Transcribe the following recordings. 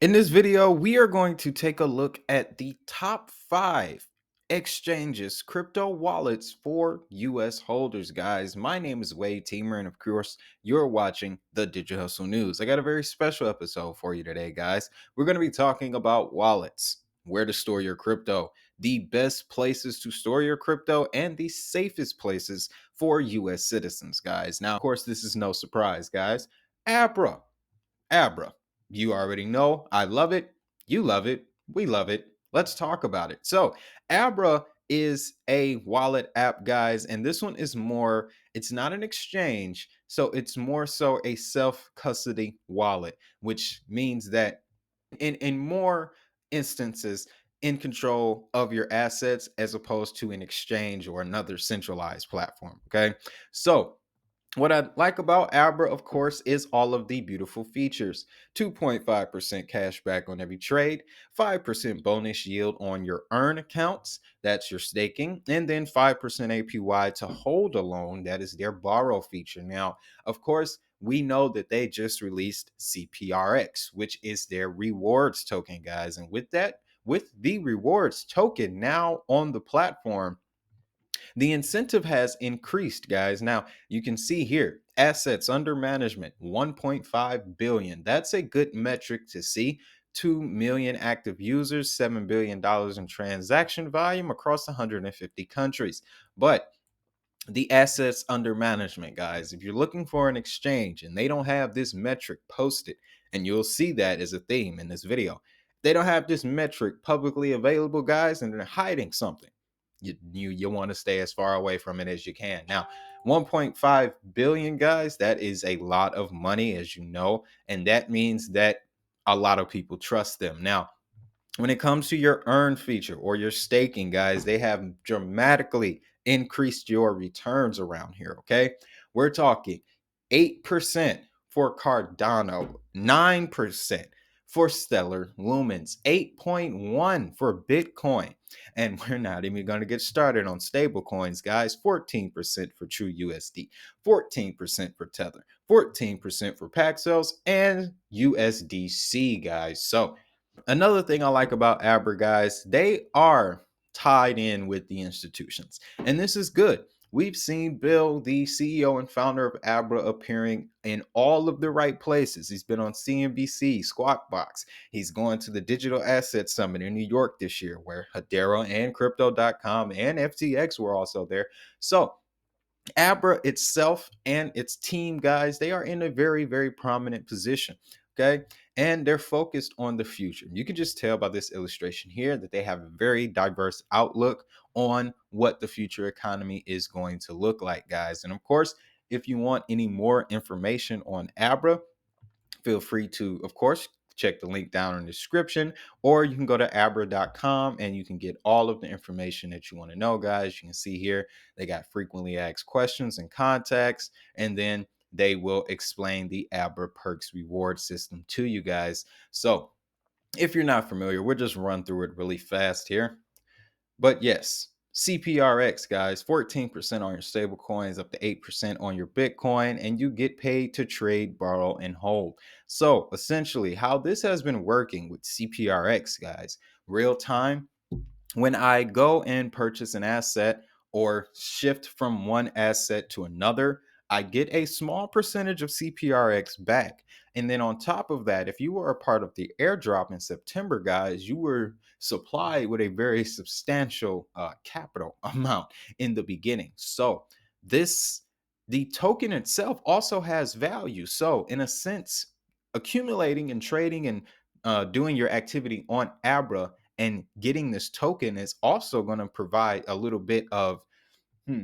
In this video, we are going to take a look at the top 5 exchanges, crypto wallets for US holders, guys. My name is Wade Teamer, and of course, you're watching the Digital Hustle News. I got a very special episode for you today, guys. We're going to be talking about wallets, where to store your crypto, the best places to store your crypto, and the safest places for US citizens, guys. Now, of course, this is no surprise, guys. Abra. Abra. You already know I love it. You love it. We love it. Let's talk about it. So, Abra is a wallet app, guys, and this one is more, it's not an exchange. So, it's more so a self custody wallet, which means that in more instances, in control of your assets as opposed to an exchange or another centralized platform. Okay. So, what I like about Abra, of course, is all of the beautiful features. 2.5% cash back on every trade, 5% bonus yield on your earn accounts, that's your staking, and then 5% APY to hold a loan, that is their borrow feature. Now, of course, we know that they just released CPRX, which is their rewards token, guys. And with that, with the rewards token now on the platform, the incentive has increased, guys. Now, you can see here assets under management 1.5 billion. That's a good metric to see. 2 million active users, $7 billion in transaction volume across 150 countries. But the assets under management, guys, if you're looking for an exchange and they don't have this metric posted, and you'll see that as a theme in this video, they don't have this metric publicly available, guys, and they're hiding something. You want to stay as far away from it as you can. Now, 1.5 billion, guys, that is a lot of money, as you know, and that means that a lot of people trust them. Now, when it comes to your earn feature or your staking, guys, they have dramatically increased your returns around here. Okay. We're talking 8% for Cardano, 9% for Stellar Lumens, 8.1 for Bitcoin. And we're not even going to get started on stable coins, guys. 14% for True USD, 14% for Tether, 14% for Paxos, and USDC, guys. So, another thing I like about Abra, guys, they are tied in with the institutions, and this is good. We've seen Bill, the CEO and founder of Abra, appearing in all of the right places. He's been on CNBC, Squawk Box. He's going to the Digital Asset Summit in New York this year, where Hedera and Crypto.com and FTX were also there. So, Abra itself and its team, guys, they are in a very, very prominent position. Okay. And they're focused on the future. You can just tell by this illustration here that they have a very diverse outlook on what the future economy is going to look like, guys. And of course, if you want any more information on Abra, feel free to, of course, check the link down in the description, or you can go to abra.com and you can get all of the information that you want to know, guys. You can see here they got frequently asked questions and contacts, and then they will explain the Abra Perks reward system to you guys. So if you're not familiar, we'll just run through it really fast here. But yes, CPRX, guys, 14% on your stable coins, up to 8% on your Bitcoin, and you get paid to trade, borrow, and hold. So essentially, how this has been working with CPRX, guys, real time, when I go and purchase an asset or shift from one asset to another, I get a small percentage of CPRX back. And then on top of that, if you were a part of the airdrop in September, guys, you were supplied with a very substantial capital amount in the beginning. So this the token itself also has value. So in a sense, accumulating and trading and doing your activity on Abra and getting this token is also going to provide a little bit of hmm,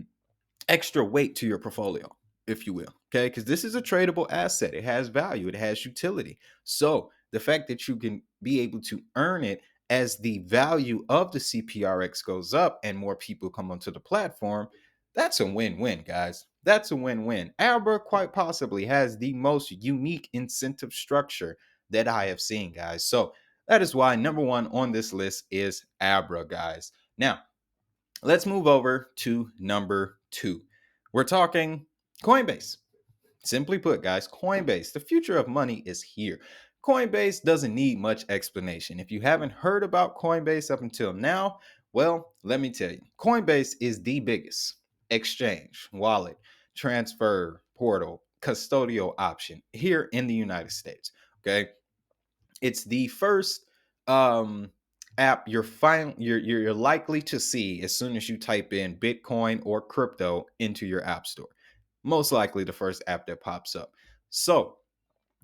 extra weight to your portfolio, if you will. Okay. Because this is a tradable asset, it has value, it has utility. So the fact that you can be able to earn it as the value of the CPRX goes up and more people come onto the platform, that's a win-win, guys. That's a win-win. Abra quite possibly has the most unique incentive structure that I have seen, guys. So that is why number one on this list is Abra, guys. Now, let's move over to number two. We're talking Coinbase. Simply put, guys, Coinbase, the future of money is here. Coinbase doesn't need much explanation. If you haven't heard about Coinbase up until now, well, let me tell you. Coinbase is the biggest exchange, wallet, transfer portal, custodial option here in the United States. Okay. It's the first um app you're likely to see as soon as you type in Bitcoin or crypto into your app store. Most likely the first app that pops up. So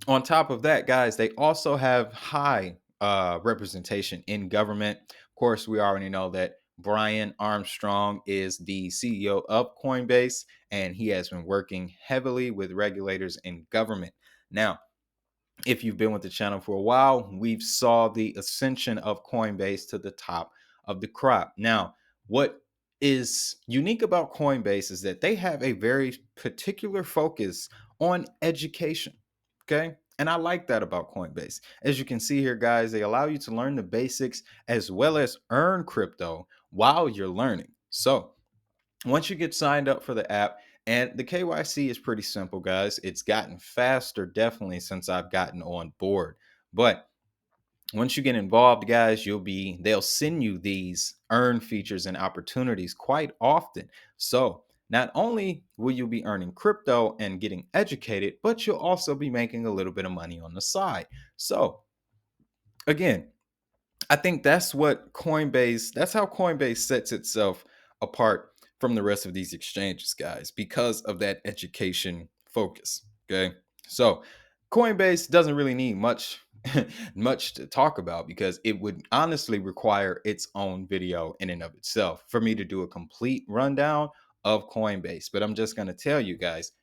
on top of that, guys, they also have high representation in government. Of course, we already know that Brian Armstrong is the CEO of Coinbase, and he has been working heavily with regulators in government. Now, if you've been with the channel for a while, we've saw the ascension of Coinbase to the top of the crop. Now, what is unique about Coinbase is that they have a very particular focus on education. Okay. And I like that about Coinbase. As you can see here, guys, they allow you to learn the basics as well as earn crypto while you're learning. So, once you get signed up for the app, and the KYC is pretty simple, guys. It's gotten faster definitely since I've gotten on board. But once you get involved, guys, they'll send you these earn features and opportunities quite often. So not only will you be earning crypto and getting educated, but you'll also be making a little bit of money on the side. So again, I think that's how Coinbase sets itself apart from the rest of these exchanges, guys, because of that education focus. Okay. So Coinbase doesn't really need much much to talk about because it would honestly require its own video in and of itself for me to do a complete rundown of Coinbase. But I'm just going to tell you guys,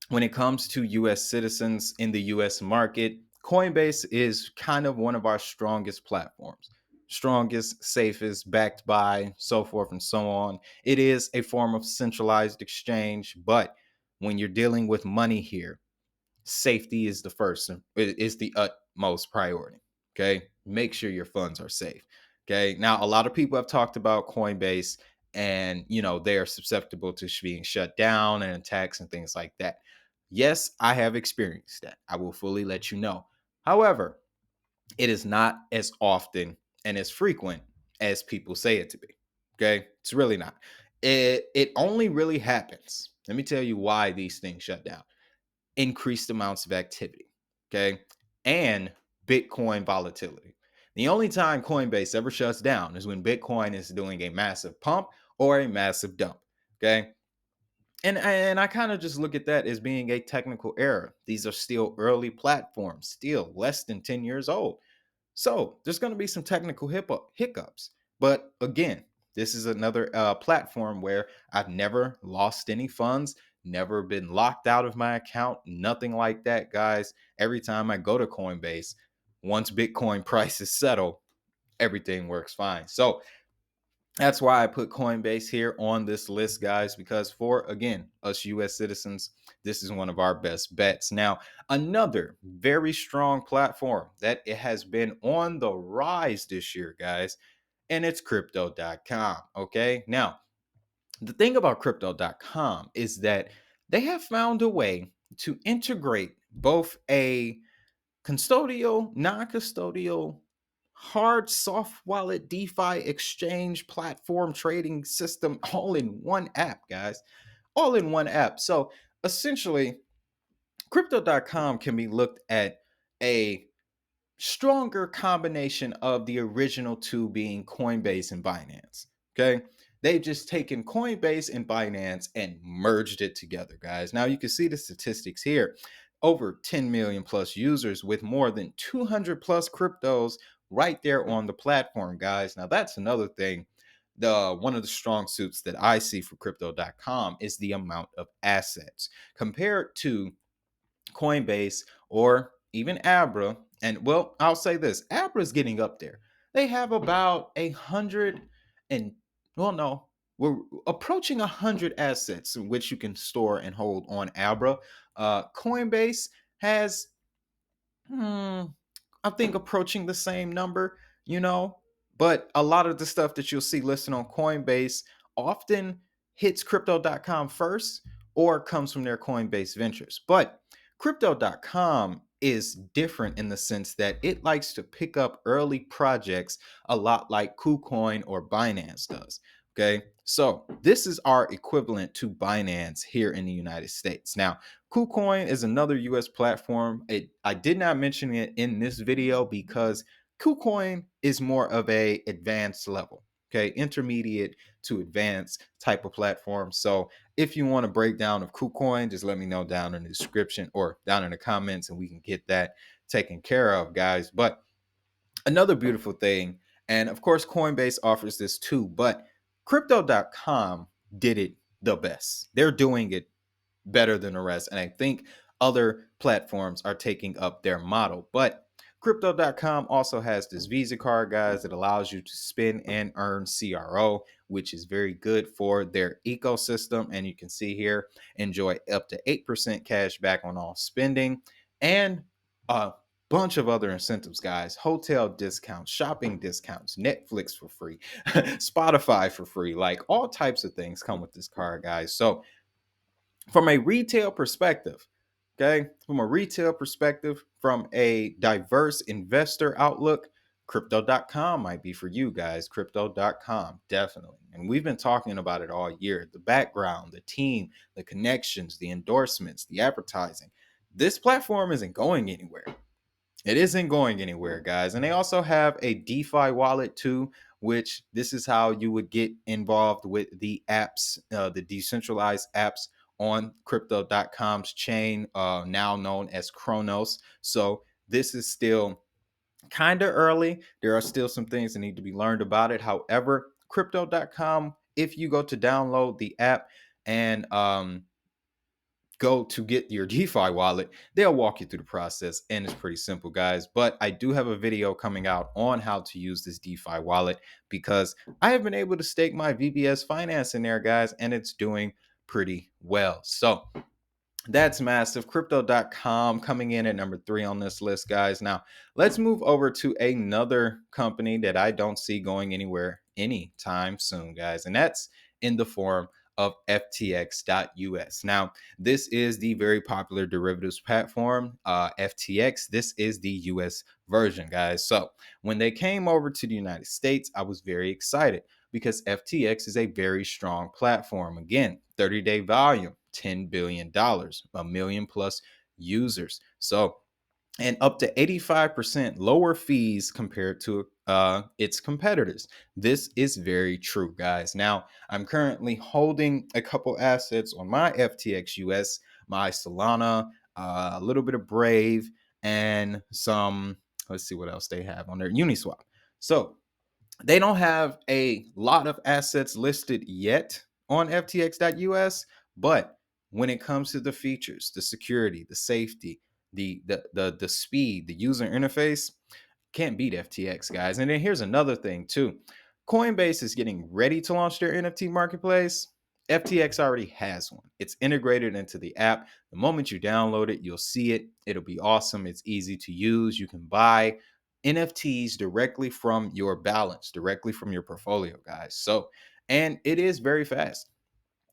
when it comes to US citizens in the US market, Coinbase is kind of one of our strongest platforms. Strongest, safest, backed by, so forth and so on. It is a form of centralized exchange, but when you're dealing with money here, safety is the utmost priority. Okay. Make sure your funds are safe. Okay. Now, a lot of people have talked about Coinbase and, they are susceptible to being shut down and attacks and things like that. Yes, I have experienced that. I will fully let you know. However, it is not as often and as frequent as people say it to be. Okay. It's really not. It only really happens. Let me tell you why these things shut down. Increased amounts of activity, okay, and Bitcoin volatility. The only time Coinbase ever shuts down is when Bitcoin is doing a massive pump or a massive dump, okay? And I kind of just look at that as being a technical error. These are still early platforms, still less than 10 years old. So there's going to be some technical hiccups. But again, this is another platform where I've never lost any funds, never been locked out of my account, nothing like that, guys. Every time I go to Coinbase, once Bitcoin prices settle, everything works fine. So that's why I put Coinbase here on this list, guys, because for, again, us US citizens, this is one of our best bets. Now, another very strong platform that it has been on the rise this year, guys, and it's crypto.com. Okay. Now, the thing about crypto.com is that they have found a way to integrate both a custodial, non-custodial, hard soft wallet DeFi exchange platform trading system all in one app, guys. All in one app. So essentially, crypto.com can be looked at a stronger combination of the original two being Coinbase and Binance. Okay. They've just taken Coinbase and Binance and merged it together, guys. Now you can see the statistics here. Over 10 million plus users with more than 200 plus cryptos right there on the platform, guys. Now that's another thing. The one of the strong suits that I see for crypto.com is the amount of assets compared to Coinbase, or even Abra. And well, I'll say this, Abra is getting up there. They have about 100 and, well, no, we're approaching 100 assets in which you can store and hold on Abra. Coinbase has, I think, approaching the same number, but a lot of the stuff that you'll see listed on Coinbase often hits crypto.com first or comes from their Coinbase ventures. But crypto.com is different in the sense that it likes to pick up early projects a lot like KuCoin or Binance does. Okay, so this is our equivalent to Binance here in the United States. Now, KuCoin is another US platform. I did not mention it in this video because KuCoin is more of a advanced level, okay, intermediate to advanced type of platform. So if you want a breakdown of KuCoin, just let me know down in the description or down in the comments and we can get that taken care of, guys. But another beautiful thing, and of course, Coinbase offers this too, but crypto.com did it the best. They're doing it better than the rest. And I think other platforms are taking up their model. But crypto.com also has this Visa card, guys, that allows you to spend and earn CRO, which is very good for their ecosystem. And you can see here, enjoy up to 8% cash back on all spending and a bunch of other incentives, guys. Hotel discounts, shopping discounts, Netflix for free, Spotify for free, like all types of things come with this card, guys. So from a retail perspective, okay, from a retail perspective, from a diverse investor outlook, crypto.com might be for you guys. Crypto.com, definitely. And we've been talking about it all year. The background, the team, the connections, the endorsements, the advertising. This platform isn't going anywhere. It isn't going anywhere, guys. And they also have a DeFi wallet too, which this is how you would get involved with the apps, the decentralized apps on crypto.com's chain, now known as Chronos. So this is still kind of early. There are still some things that need to be learned about it. However, crypto.com, if you go to download the app and go to get your DeFi wallet, they'll walk you through the process and it's pretty simple, guys. But I do have a video coming out on how to use this DeFi wallet because I have been able to stake my VBS finance in there, guys, and it's doing pretty well. So that's massive. Crypto.com coming in at number 3 on this list, guys. Now, let's move over to another company that I don't see going anywhere anytime soon, guys. And that's in the form of FTX.us. Now, this is the very popular derivatives platform, FTX. This is the US version, guys. So when they came over to the United States, I was very excited because FTX is a very strong platform. Again, 30-day volume, $10 billion, a million plus users. So, and up to 85% lower fees compared to its competitors. This is very true, guys. Now, I'm currently holding a couple assets on my FTX US, my Solana, a little bit of Brave, and some, let's see what else they have on their Uniswap. So, they don't have a lot of assets listed yet on FTX.us, but when it comes to the features, the security, the safety, the speed, the user interface, can't beat FTX, guys. And then here's another thing too. Coinbase is getting ready to launch their NFT marketplace. FTX already has one. It's integrated into the app. The moment you download it, you'll see it. It'll be awesome. It's easy to use. You can buy NFTs directly from your balance, directly from your portfolio, guys. So, and it is very fast.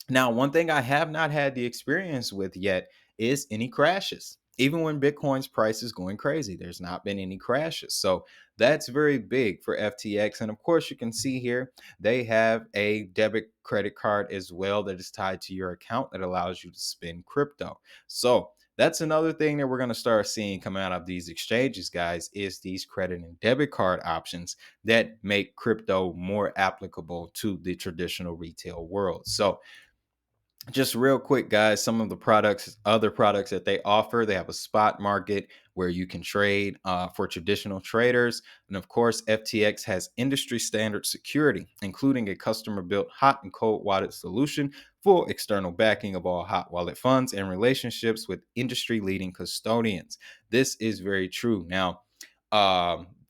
Now, one thing I have not had the experience with yet is any crashes. Even when Bitcoin's price is going crazy, there's not been any crashes. So that's very big for FTX. And of course, you can see here they have a debit credit card as well that is tied to your account that allows you to spend crypto. So that's another thing that we're going to start seeing come out of these exchanges, guys, is these credit and debit card options that make crypto more applicable to the traditional retail world. So just real quick, guys, some of the products, other products that they offer, they have a spot market where you can trade for traditional traders. And of course, FTX has industry standard security, including a customer built hot and cold wallet solution, full external backing of all hot wallet funds, and relationships with industry leading custodians. This is very true. Now,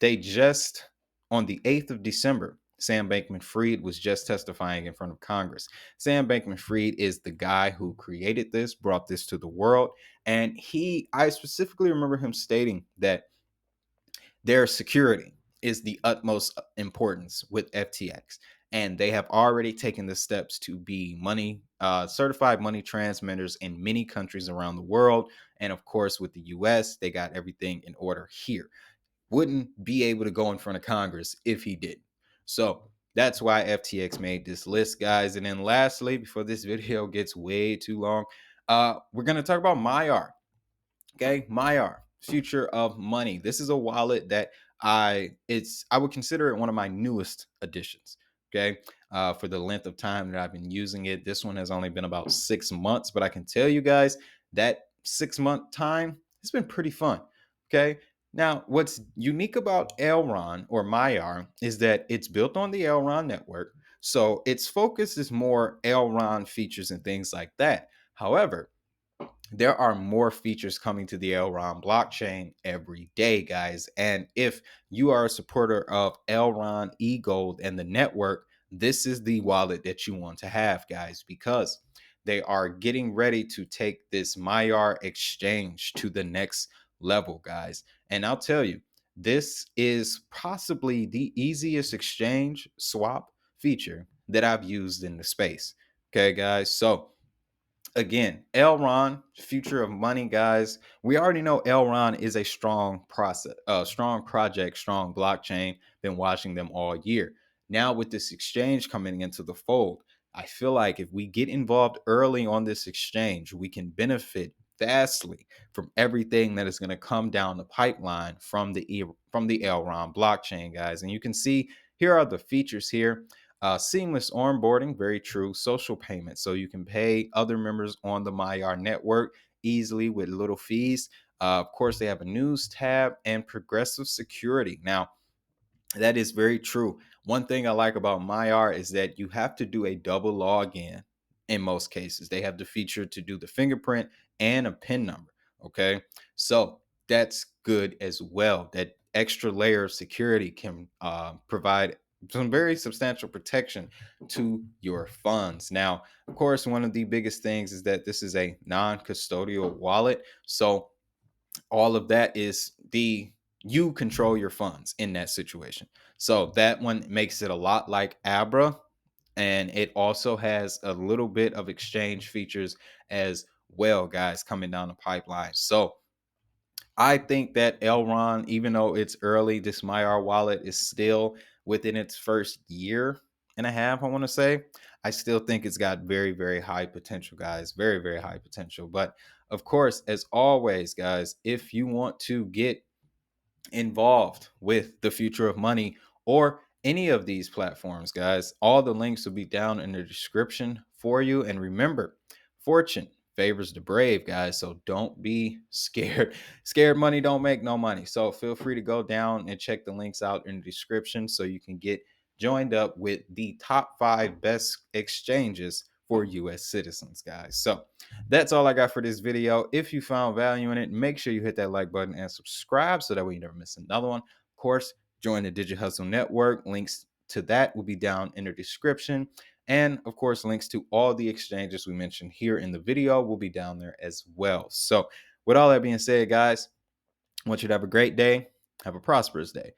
they just, on the 8th of December, Sam Bankman Fried was just testifying in front of Congress. Sam Bankman Fried is the guy who created this, brought this to the world. And I specifically remember him stating that their security is the utmost importance with FTX. and they have already taken the steps to be money certified money transmitters in many countries around the world. And of course, with the US, they got everything in order here. Wouldn't be able to go in front of Congress if he did. So that's why FTX made this list, guys. And then lastly, before this video gets way too long, we're going to talk about Myar. Okay, Myar, future of money. This is a wallet that I would consider it one of my newest additions. Okay, for the length of time that I've been using it, this one has only been about 6 months, but I can tell you guys that 6 month time has been pretty fun. Okay, now what's unique about Elron or Myar is that it's built on the Elron network, so its focus is more Elron features and things like that. However, there are more features coming to the Elron blockchain every day, guys. And if you are a supporter of Elron eGold and the network, this is the wallet that you want to have, guys, because they are getting ready to take this Myar exchange to the next level, guys. And I'll tell you, this is possibly the easiest exchange swap feature that I've used in the space. Okay, guys. So, again, Elron, future of money, guys. We already know Elron is a strong process, strong project, strong blockchain. Been watching them all year. Now with this exchange coming into the fold, I feel like if we get involved early on this exchange, we can benefit vastly from everything that is going to come down the pipeline from the Elron blockchain, guys. And you can see here are the features here. Seamless onboarding, very true. Social payments, so you can pay other members on the Myar network easily with little fees. Of course, they have a news tab and progressive security. Now, that is very true. One thing I like about Myar is that you have to do a double login in most cases. They have the feature to do the fingerprint and a PIN number. Okay. So that's good as well. That extra layer of security can provide some very substantial protection to your funds. Now, of course, one of the biggest things is that this is a non custodial wallet. So all of that is you control your funds in that situation. So that one makes it a lot like Abra, and it also has a little bit of exchange features as well, guys, coming down the pipeline. So I think that Elron, even though it's early, this Myar wallet is still within its first year and a half, I want to say. I still think it's got very, very high potential, guys. Very, very high potential. But of course, as always, guys, if you want to get involved with the future of money or any of these platforms, guys, all the links will be down in the description for you. And remember, fortune favors the brave, guys. So don't be scared. Scared money don't make no money. So feel free to go down and check the links out in the description so you can get joined up with the top 5 best exchanges for US citizens, guys. So that's all I got for this video. If you found value in it, make sure you hit that like button and subscribe so that way you never miss another one. Of course, join the Digi Hustle Network. Links to that will be down in the description. And of course, links to all the exchanges we mentioned here in the video will be down there as well. So with all that being said, guys, I want you to have a great day. Have a prosperous day.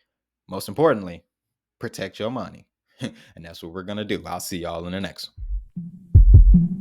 Most importantly, protect your money. And that's what we're going to do. I'll see y'all in the next one.